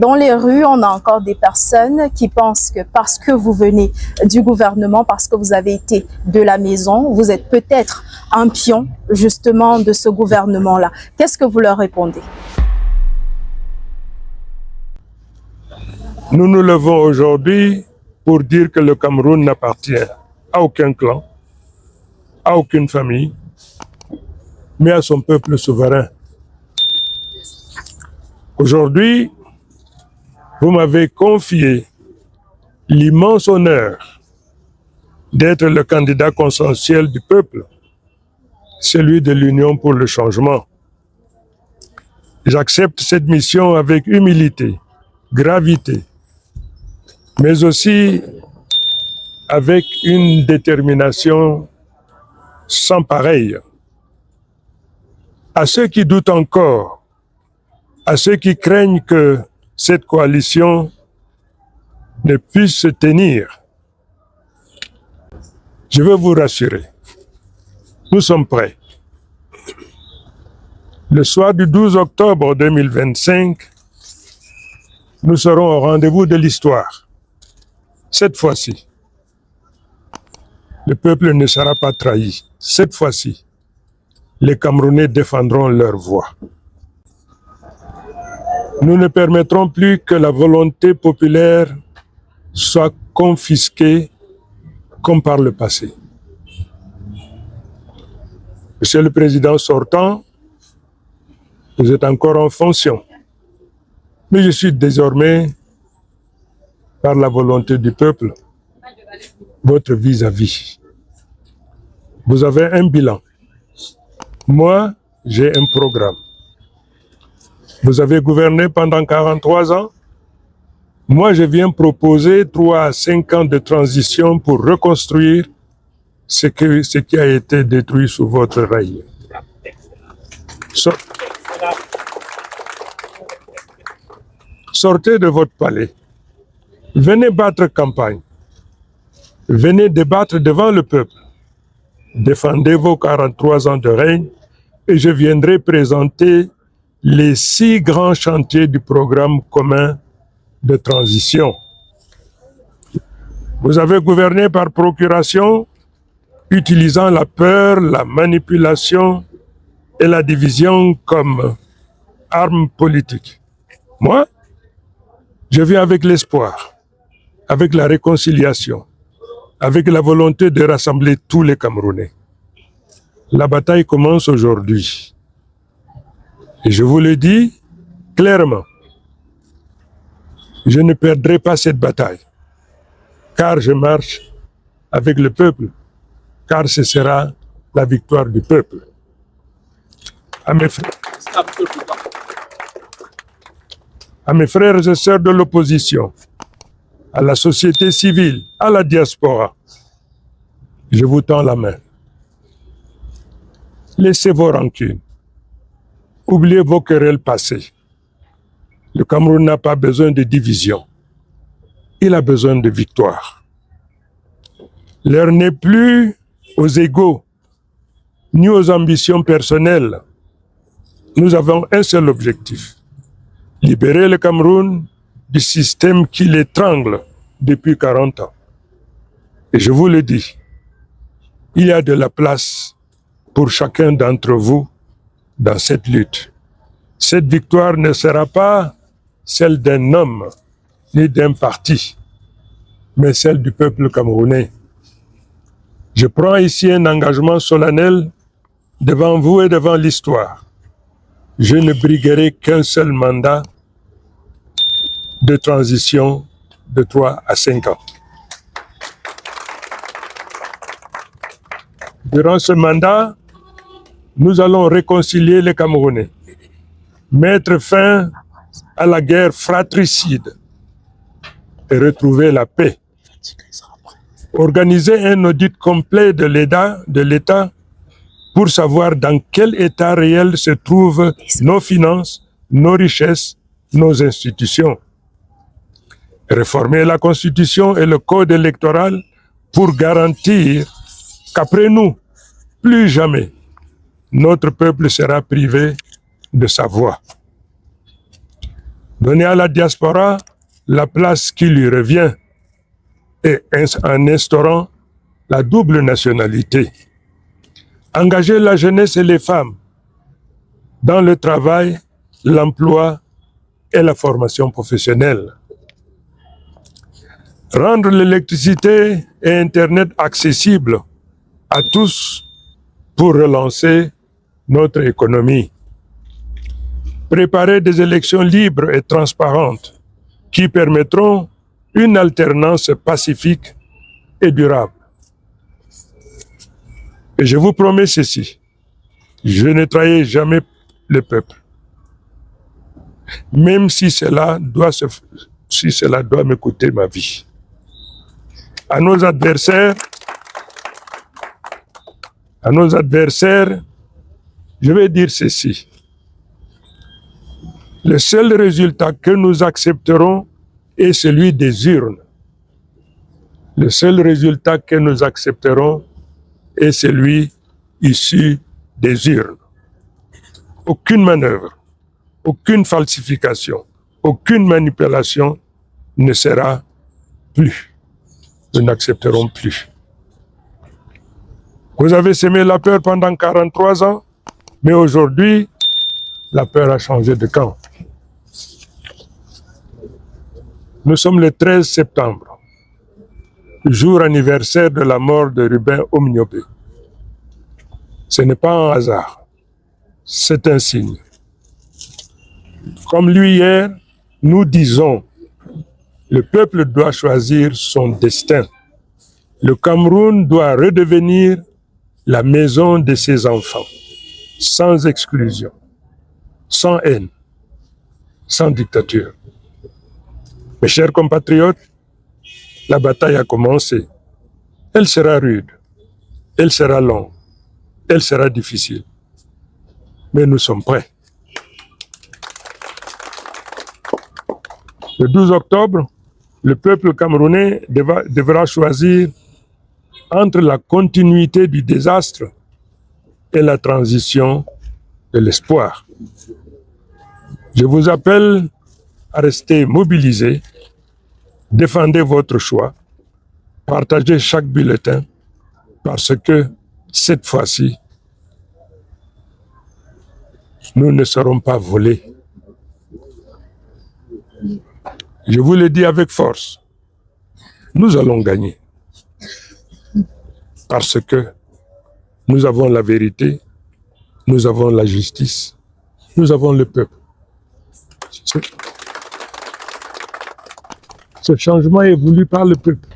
Dans les rues, on a encore des personnes qui pensent que parce que vous venez du gouvernement, parce que vous avez été de la maison, vous êtes peut-être un pion justement de ce gouvernement-là. Qu'est-ce que vous leur répondez? Nous nous levons aujourd'hui pour dire que le Cameroun n'appartient à aucun clan, à aucune famille, mais à son peuple souverain. Aujourd'hui, vous m'avez confié l'immense honneur d'être le candidat consensuel du peuple, celui de l'Union pour le changement. J'accepte cette mission avec humilité, gravité, mais aussi avec une détermination sans pareille. À ceux qui doutent encore, à ceux qui craignent que cette coalition ne puisse se tenir, je veux vous rassurer, nous sommes prêts. Le soir du 12 octobre 2025, nous serons au rendez-vous de l'histoire. Cette fois-ci, le peuple ne sera pas trahi. Cette fois-ci, les Camerounais défendront leur voix. Nous ne permettrons plus que la volonté populaire soit confisquée comme par le passé. Monsieur le Président sortant, vous êtes encore en fonction, mais je suis désormais, par la volonté du peuple, votre vis-à-vis. Vous avez un bilan. Moi, j'ai un programme. Vous avez gouverné pendant 43 ans. Moi, je viens proposer 3 à 5 ans de transition pour reconstruire ce qui a été détruit sous votre règne. Sortez de votre palais. Venez battre campagne. Venez débattre devant le peuple. Défendez vos 43 ans de règne et je viendrai présenter les 6 grands chantiers du programme commun de transition. Vous avez gouverné par procuration, utilisant la peur, la manipulation et la division comme arme politique. Moi, je viens avec l'espoir, avec la réconciliation, avec la volonté de rassembler tous les Camerounais. La bataille commence aujourd'hui. Et je vous le dis clairement, je ne perdrai pas cette bataille, car je marche avec le peuple, car ce sera la victoire du peuple. À mes frères et sœurs de l'opposition, à la société civile, à la diaspora, je vous tends la main. Laissez vos rancunes. Oubliez vos querelles passées. Le Cameroun n'a pas besoin de division. Il a besoin de victoire. L'heure n'est plus aux égos, ni aux ambitions personnelles. Nous avons un seul objectif: libérer le Cameroun du système qui l'étrangle depuis 40 ans. Et je vous le dis, il y a de la place pour chacun d'entre vous dans cette lutte. Cette victoire ne sera pas celle d'un homme ni d'un parti, mais celle du peuple camerounais. Je prends ici un engagement solennel devant vous et devant l'histoire. Je ne briguerai qu'un seul mandat de transition de 3 à 5 ans. Durant ce mandat, nous allons réconcilier les Camerounais, mettre fin à la guerre fratricide et retrouver la paix. Organiser un audit complet de l'État pour savoir dans quel état réel se trouvent nos finances, nos richesses, nos institutions. Réformer la Constitution et le Code électoral pour garantir qu'après nous, plus jamais, notre peuple sera privé de sa voix. Donner à la diaspora la place qui lui revient et en instaurant la double nationalité. Engager la jeunesse et les femmes dans le travail, l'emploi et la formation professionnelle. Rendre l'électricité et Internet accessibles à tous pour relancer notre économie. Préparer des élections libres et transparentes qui permettront une alternance pacifique et durable. Et je vous promets ceci, je ne trahis jamais le peuple, même si cela doit me coûter ma vie. À nos adversaires, je vais dire ceci. Le seul résultat que nous accepterons est celui des urnes. Le seul résultat que nous accepterons est celui issu des urnes. Aucune manœuvre, aucune falsification, aucune manipulation ne sera plus. Nous n'accepterons plus. Vous avez semé la peur pendant 43 ans, mais aujourd'hui, la peur a changé de camp. Nous sommes le 13 septembre, jour anniversaire de la mort de Ruben Omniobé. Ce n'est pas un hasard, c'est un signe. Comme lui hier, nous disons, le peuple doit choisir son destin. Le Cameroun doit redevenir la maison de ses enfants, sans exclusion, sans haine, sans dictature. Mes chers compatriotes, la bataille a commencé. Elle sera rude, elle sera longue, elle sera difficile. Mais nous sommes prêts. Le 12 octobre, le peuple camerounais devra choisir entre la continuité du désastre et la transition de l'espoir. Je vous appelle à rester mobilisés, défendez votre choix, partagez chaque bulletin, parce que cette fois-ci, nous ne serons pas volés. Je vous le dis avec force, nous allons gagner. Parce que nous avons la vérité, nous avons la justice, nous avons le peuple. Ce changement est voulu par le peuple.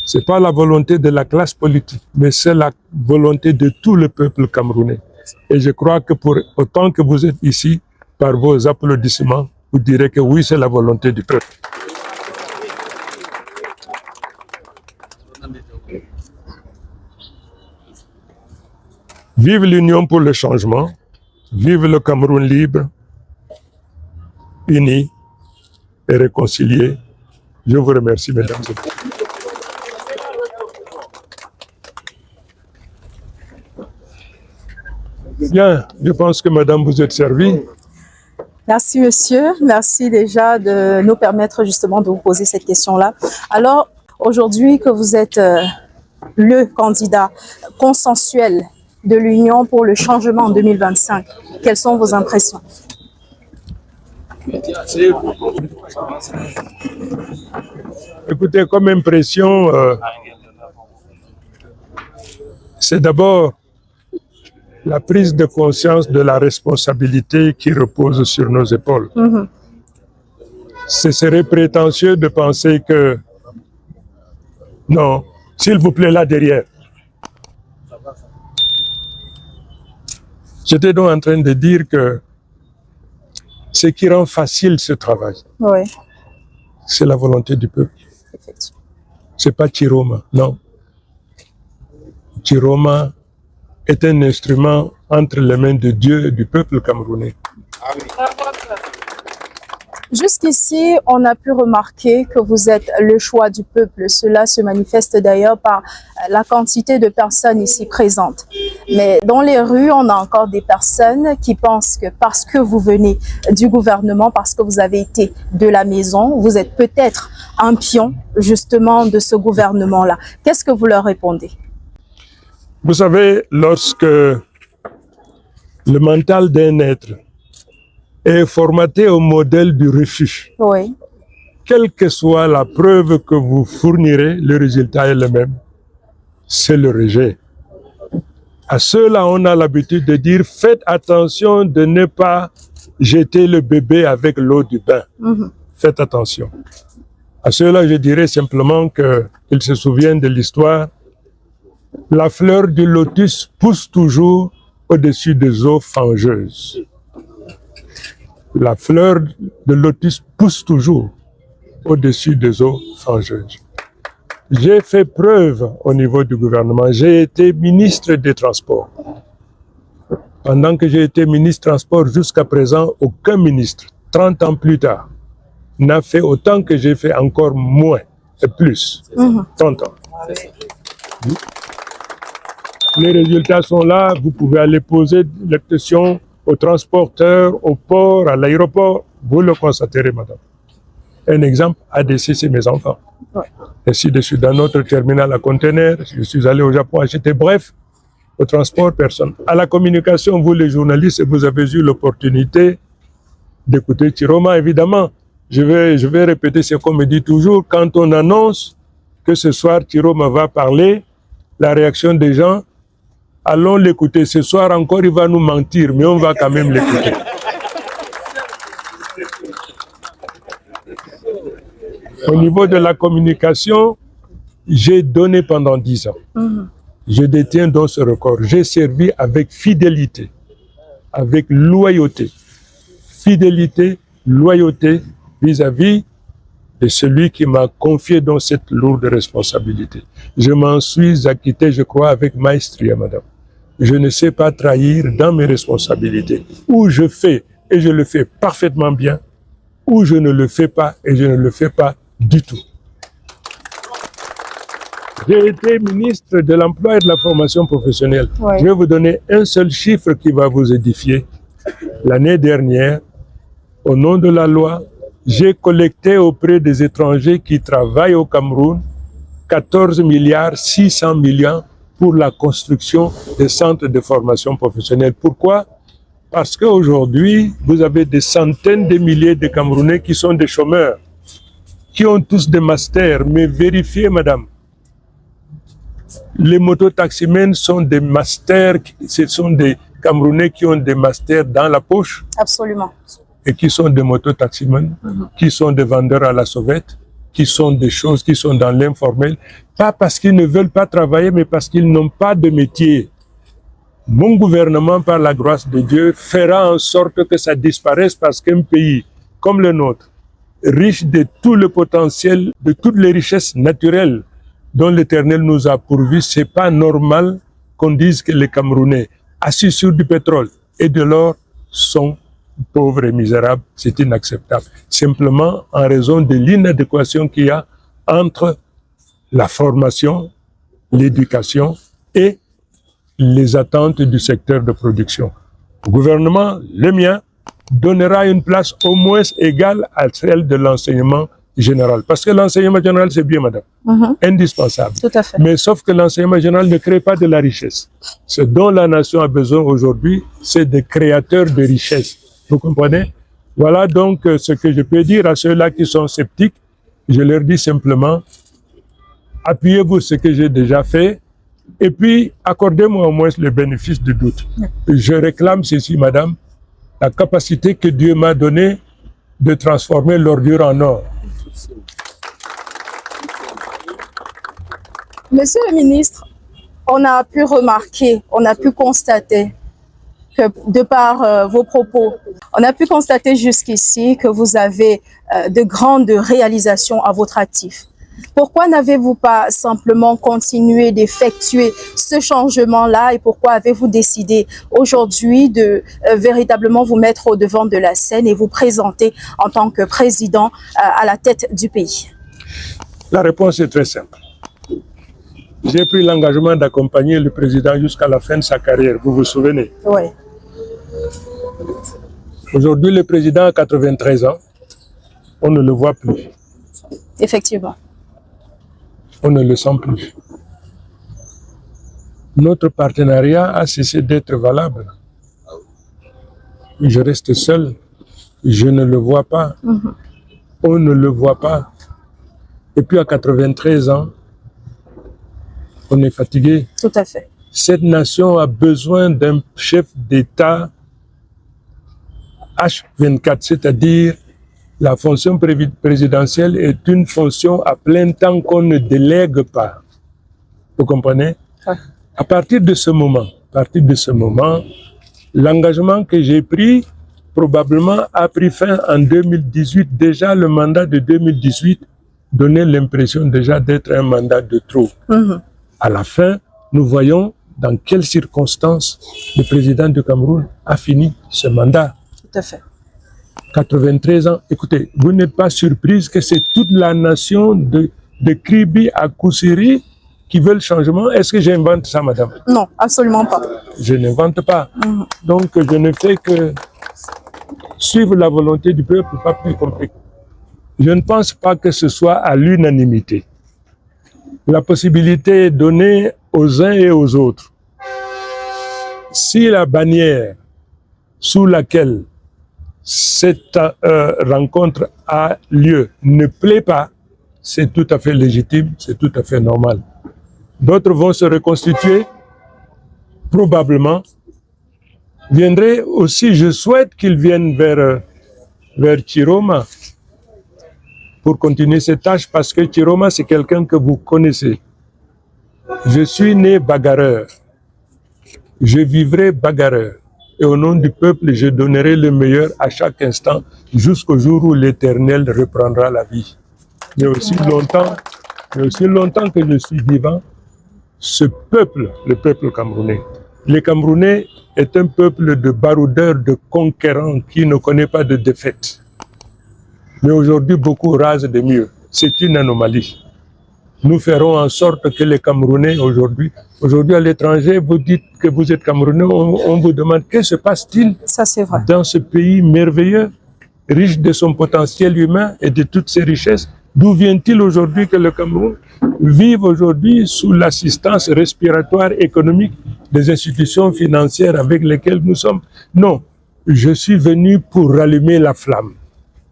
Ce n'est pas la volonté de la classe politique, mais c'est la volonté de tout le peuple camerounais. Et je crois que pour autant que vous êtes ici, par vos applaudissements, vous direz que oui, c'est la volonté du peuple. Vive l'Union pour le changement, vive le Cameroun libre, uni et réconcilié. Je vous remercie, mesdames et messieurs. Bien, je pense que madame, vous êtes servie. Merci, monsieur. Merci déjà de nous permettre justement de vous poser cette question-là. Alors, aujourd'hui que vous êtes le candidat consensuel de l'Union pour le changement en 2025, quelles sont vos impressions? Écoutez, comme impression, c'est d'abord la prise de conscience de la responsabilité qui repose sur nos épaules. Ce serait prétentieux de penser que, non, s'il vous plaît, là derrière. J'étais donc en train de dire que ce qui rend facile ce travail, Oui. c'est la volonté du peuple. C'est pas Chiroma, non. Chiroma est un instrument entre les mains de Dieu et du peuple camerounais. Jusqu'ici, on a pu remarquer que vous êtes le choix du peuple. Cela se manifeste d'ailleurs par la quantité de personnes ici présentes. Mais dans les rues, on a encore des personnes qui pensent que parce que vous venez du gouvernement, parce que vous avez été de la maison, vous êtes peut-être un pion justement de ce gouvernement-là. Qu'est-ce que vous leur répondez? Vous savez, lorsque le mental d'un être est formaté au modèle du refus, Oui. quelle que soit la preuve que vous fournirez, le résultat est le même. C'est le rejet. À ceux-là, on a l'habitude de dire, faites attention de ne pas jeter le bébé avec l'eau du bain. Faites attention. À ceux-là, je dirais simplement qu'ils se souviennent de l'histoire. La fleur du lotus pousse toujours au-dessus des eaux fangeuses. La fleur de lotus pousse toujours au-dessus des eaux fangeuses. J'ai fait preuve au niveau du gouvernement. J'ai été ministre des Transports. Pendant que j'ai été ministre des Transports, jusqu'à présent, aucun ministre, 30 ans plus tard, n'a fait autant que j'ai fait, encore moins et plus. 30 ans. Les résultats sont là. Vous pouvez aller poser les questions aux transporteurs, au port, à l'aéroport. Vous le constaterez, madame. Un exemple, ADC, c'est mes enfants. Ouais. Ainsi de suite, dans notre terminal à conteneurs, je suis allé au Japon acheter, bref, au transport, personne. À la communication, vous les journalistes, vous avez eu l'opportunité d'écouter Chiroma, évidemment. Je vais répéter ce qu'on me dit toujours. Quand on annonce que ce soir, Chiroma va parler, la réaction des gens, allons l'écouter. Ce soir encore, il va nous mentir, mais on va quand même l'écouter. Au niveau de la communication, j'ai donné pendant 10 ans. Je détiens donc ce record. J'ai servi avec fidélité, avec loyauté. Fidélité, loyauté vis-à-vis de celui qui m'a confié dans cette lourde responsabilité. Je m'en suis acquitté, je crois, avec maestria, madame. Je ne sais pas trahir dans mes responsabilités. Ou je fais, et je le fais parfaitement bien, ou je ne le fais pas, et je ne le fais pas du tout. J'ai été ministre de l'Emploi et de la Formation professionnelle. Ouais. Je vais vous donner un seul chiffre qui va vous édifier. L'année dernière, au nom de la loi, j'ai collecté auprès des étrangers qui travaillent au Cameroun 14 milliards 600 millions pour la construction des centres de formation professionnelle. Pourquoi? Parce qu'aujourd'hui, vous avez des centaines de milliers de Camerounais qui sont des chômeurs, qui ont tous des masters. Mais vérifiez, madame, les mototaximens sont des masters, ce sont des Camerounais qui ont des masters dans la poche. Absolument. Et qui sont des mototaximens, qui sont des vendeurs à la sauvette, qui sont des choses qui sont dans l'informel, pas parce qu'ils ne veulent pas travailler, mais parce qu'ils n'ont pas de métier. Mon gouvernement, par la grâce de Dieu, fera en sorte que ça disparaisse parce qu'un pays comme le nôtre, riche de tout le potentiel, de toutes les richesses naturelles dont l'Éternel nous a pourvus, c'est pas normal qu'on dise que les Camerounais, assis sur du pétrole et de l'or, sont pauvres et misérables. C'est inacceptable. Simplement en raison de l'inadéquation qu'il y a entre la formation, l'éducation et les attentes du secteur de production. Le gouvernement, le mien, donnera une place au moins égale à celle de l'enseignement général. Parce que l'enseignement général, c'est bien, madame. Indispensable. Tout à fait. Mais sauf que l'enseignement général ne crée pas de la richesse. Ce dont la nation a besoin aujourd'hui, c'est des créateurs de richesse. Vous comprenez? Voilà donc ce que je peux dire à ceux-là qui sont sceptiques. Je leur dis simplement, appuyez-vous sur ce que j'ai déjà fait, et puis accordez-moi au moins le bénéfice du doute. Je réclame ceci, madame, la capacité que Dieu m'a donnée de transformer l'ordure en or. Monsieur le ministre, on a pu remarquer, on a pu constater que de par vos propos, on a pu constater jusqu'ici que vous avez de grandes réalisations à votre actif. Pourquoi n'avez-vous pas simplement continué d'effectuer ce changement-là et pourquoi avez-vous décidé aujourd'hui de véritablement vous mettre au devant de la scène et vous présenter en tant que président à la tête du pays? La réponse est très simple. J'ai pris l'engagement d'accompagner le président jusqu'à la fin de sa carrière, vous vous souvenez? Oui. Aujourd'hui, le président a 93 ans. On ne le voit plus. Effectivement. On ne le sent plus. Notre partenariat a cessé d'être valable. Je reste seul. Je ne le vois pas. On ne le voit pas. Et puis à 93 ans, on est fatigué. Tout à fait. Cette nation a besoin d'un chef d'État H24, c'est-à-dire la fonction présidentielle est une fonction à plein temps qu'on ne délègue pas. Vous comprenez? Ouais. À partir de ce moment, l'engagement que j'ai pris probablement a pris fin en 2018. Déjà, le mandat de 2018 donnait l'impression déjà d'être un mandat de trop. À la fin, nous voyons dans quelles circonstances le président du Cameroun a fini ce mandat. Tout à fait. 93 ans. Écoutez, vous n'êtes pas surprise que c'est toute la nation de Kribi à Koussiri qui veut le changement. Est-ce que j'invente ça, madame? Non, absolument pas. Je n'invente pas. Donc, je ne fais que suivre la volonté du peuple, pas plus compliqué. Je ne pense pas que ce soit à l'unanimité. La possibilité est donnée aux uns et aux autres. Si la bannière sous laquelle cette rencontre a lieu ne plaît pas, c'est tout à fait légitime, c'est tout à fait normal. D'autres vont se reconstituer, probablement. Viendraient aussi, je souhaite qu'ils viennent vers Chiroma pour continuer cette tâche, parce que Chiroma, c'est quelqu'un que vous connaissez. Je suis né bagarreur. Je vivrai bagarreur. Et au nom du peuple, je donnerai le meilleur à chaque instant jusqu'au jour où l'Éternel reprendra la vie. Mais aussi longtemps que je suis vivant, ce peuple, le peuple camerounais, le Camerounais est un peuple de baroudeurs, de conquérants qui ne connaît pas de défaite. Mais aujourd'hui, beaucoup rasent de mieux. C'est une anomalie. Nous ferons en sorte que les Camerounais aujourd'hui à l'étranger, vous dites que vous êtes Camerounais, on vous demande que se passe-t-il dans ce pays merveilleux, riche de son potentiel humain et de toutes ses richesses. D'où vient-il aujourd'hui que le Cameroun vive aujourd'hui sous l'assistance respiratoire économique des institutions financières avec lesquelles nous sommes? Non, je suis venu pour rallumer la flamme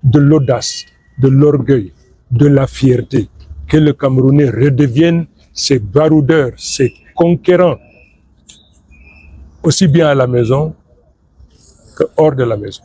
de l'audace, de l'orgueil, de la fierté. Que le Camerounais redevienne ses baroudeurs, ses conquérants, aussi bien à la maison que hors de la maison.